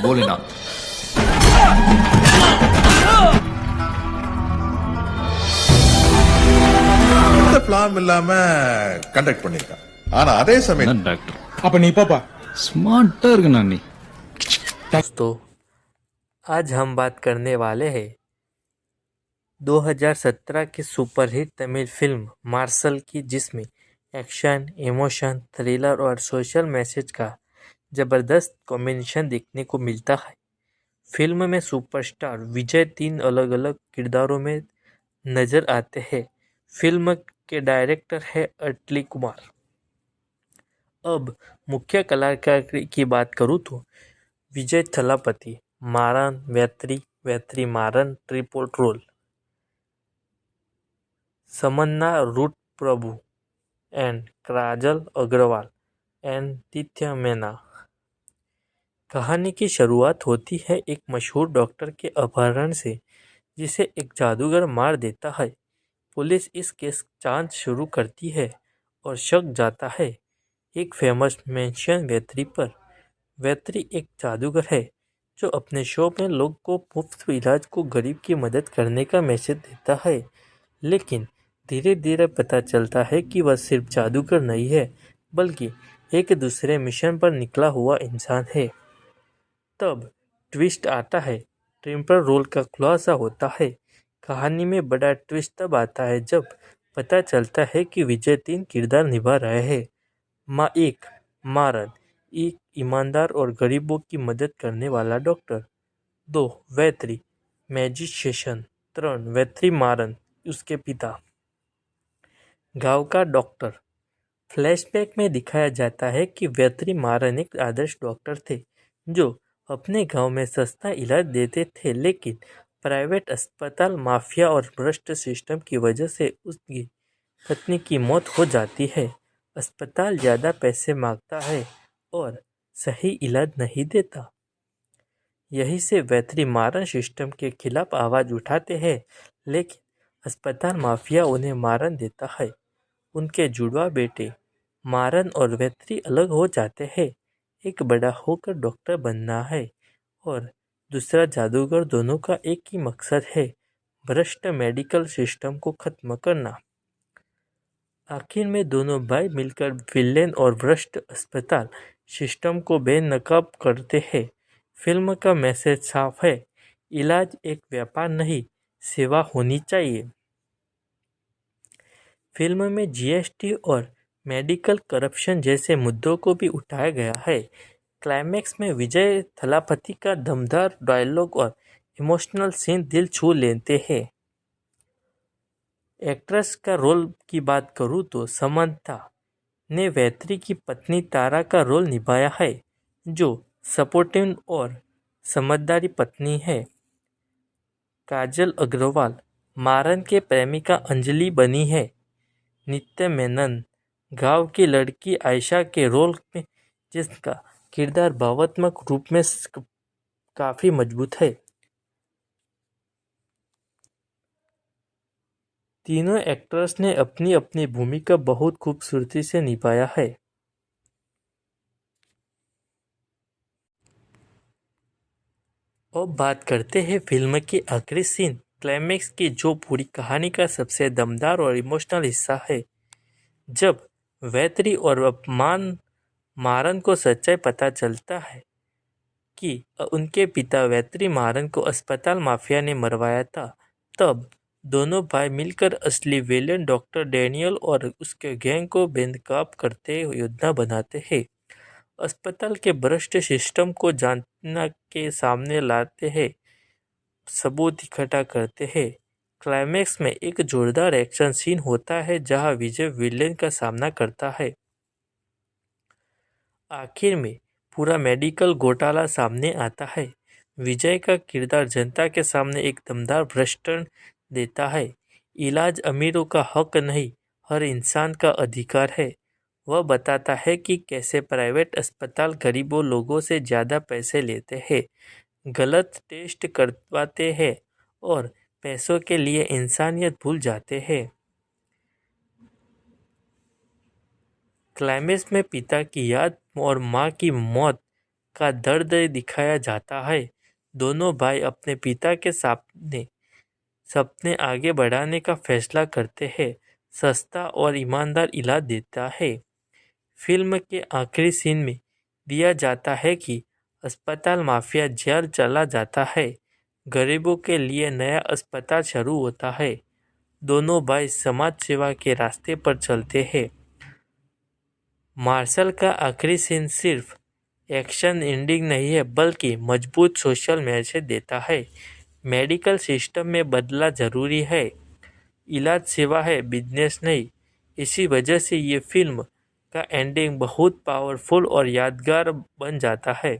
भोलेनाथ। இந்த பிளான் இல்லாம கண்டக்ட் பண்ணிருக்கான். ஆனா அதே சமயம் டாக்டர் அப்ப நீ போப்பா. स्मार्टर இருக்கணும் நீ। दोस्तों, आज हम बात करने वाले हैं 2017 की सुपरहिट तमिल फिल्म मार्शल की, जिसमें एक्शन, इमोशन, थ्रिलर और सोशल मैसेज का ज़बरदस्त कॉम्बिनेशन देखने को मिलता है। फिल्म में सुपरस्टार विजय 3 अलग अलग किरदारों में नजर आते हैं। फिल्म के डायरेक्टर है अटली कुमार। अब मुख्य कलाकार की बात करूँ तो विजय Thalapathy Maran Vetri Maran triple role, Samantha Ruth Prabhu and Kajal Aggarwal and Nithya Menen. कहानी की शुरुआत होती है एक मशहूर डॉक्टर के अपहरण से, जिसे एक जादूगर मार देता है। पुलिस इस केस जांच शुरू करती है और शक जाता है एक फेमस मेंशन वेत्री पर। वेत्री एक जादूगर है जो अपने शो में लोग को मुफ्त इलाज को गरीब की मदद करने का मैसेज देता है, लेकिन धीरे धीरे पता चलता है कि वह सिर्फ जादूगर नहीं है, बल्कि एक दूसरे मिशन पर निकला हुआ इंसान है। तब ट्विस्ट आता है, ट्रिपल रोल का खुलासा होता है। कहानी में बड़ा ट्विस्ट तब आता है जब पता चलता है कि विजय 3 किरदार निभा रहे हैं। एक मारन, एक ईमानदार और गरीबों की मदद करने वाला डॉक्टर। 2 वेत्री, मैजिशियन। 3 वेत्री मारन, उसके पिता, गांव का डॉक्टर। फ्लैशबैक में दिखाया जाता है कि वेत्री मारन एक आदर्श डॉक्टर थे जो अपने गांव में सस्ता इलाज देते थे, लेकिन प्राइवेट अस्पताल माफिया और भ्रष्ट सिस्टम की वजह से उसकी पत्नी की मौत हो जाती है। अस्पताल ज़्यादा पैसे मांगता है और सही इलाज नहीं देता। यही से वेत्री मारन सिस्टम के खिलाफ आवाज़ उठाते हैं, लेकिन अस्पताल माफिया उन्हें मारन देता है। उनके जुड़वा बेटे मारन और वेत्री अलग हो जाते हैं। एक बड़ा होकर डॉक्टर बनना है और दूसरा जादूगर। दोनों का एक ही मकसद है, भ्रष्ट मेडिकल सिस्टम को खत्म करना। आखिर में दोनों भाई मिलकर विलेन और भ्रष्ट अस्पताल सिस्टम को बेनकाब करते हैं। फिल्म का मैसेज साफ है, इलाज एक व्यापार नहीं, सेवा होनी चाहिए। फिल्म में जीएसटी और मेडिकल करप्शन जैसे मुद्दों को भी उठाया गया है। क्लाइमैक्स में विजय थलापति का दमदार डायलॉग और इमोशनल सीन दिल छू लेते हैं। एक्ट्रेस का रोल की बात करूँ तो समंथा ने वेत्री की पत्नी तारा का रोल निभाया है, जो सपोर्टिव और समझदारी पत्नी है। काजल अग्रवाल मारन के प्रेमिका अंजलि बनी है। नित्य मेनन गांव की लड़की आयशा के रोल में, जिसका किरदार भावात्मक रूप में काफ़ी मजबूत है। तीनों एक्टर्स ने अपनी अपनी भूमिका बहुत खूबसूरती से निभाया है। अब बात करते हैं फिल्म के आखिरी सीन, क्लाइमैक्स की, जो पूरी कहानी का सबसे दमदार और इमोशनल हिस्सा है। जब वेत्री और मारन को सच्चाई पता चलता है कि उनके पिता वेत्री मारन को अस्पताल माफिया ने मरवाया था, तब दोनों भाई मिलकर असली विलेन डॉक्टर डैनियल और उसके गैंग को बेनकाब करते योजना बनाते हैं। अस्पताल के भ्रष्ट सिस्टम को जानना के सामने लाते हैं, सबूत इकट्ठा करते हैं। क्लाइमैक्स में एक जोरदार एक्शन सीन होता है जहां विजय विलेन का सामना करता है। आखिर में पूरा मेडिकल घोटाला सामने आता है। विजय का किरदार जनता के सामने एक दमदार भ्रष्टन देता है। इलाज अमीरों का हक नहीं, हर इंसान का अधिकार है। वह बताता है कि कैसे प्राइवेट अस्पताल गरीबों लोगों से ज़्यादा पैसे लेते हैं, गलत टेस्ट करवाते हैं और पैसों के लिए इंसानियत भूल जाते हैं। क्लाइमैक्स में पिता की याद और मां की मौत का दर्द दिखाया जाता है। दोनों भाई अपने पिता के सपने आगे बढ़ाने का फैसला करते हैं। सस्ता और ईमानदार इलाज देता है। फिल्म के आखिरी सीन में दिया जाता है कि अस्पताल माफिया जेल चला जाता है। गरीबों के लिए नया अस्पताल शुरू होता है। दोनों भाई समाज सेवा के रास्ते पर चलते हैं। मार्शल का आखिरी सीन सिर्फ एक्शन एंडिंग नहीं है, बल्कि मजबूत सोशल मैसेज देता है। मेडिकल सिस्टम में बदला जरूरी है, इलाज सेवा है, बिजनेस नहीं। इसी वजह से ये फिल्म का एंडिंग बहुत पावरफुल और यादगार बन जाता है।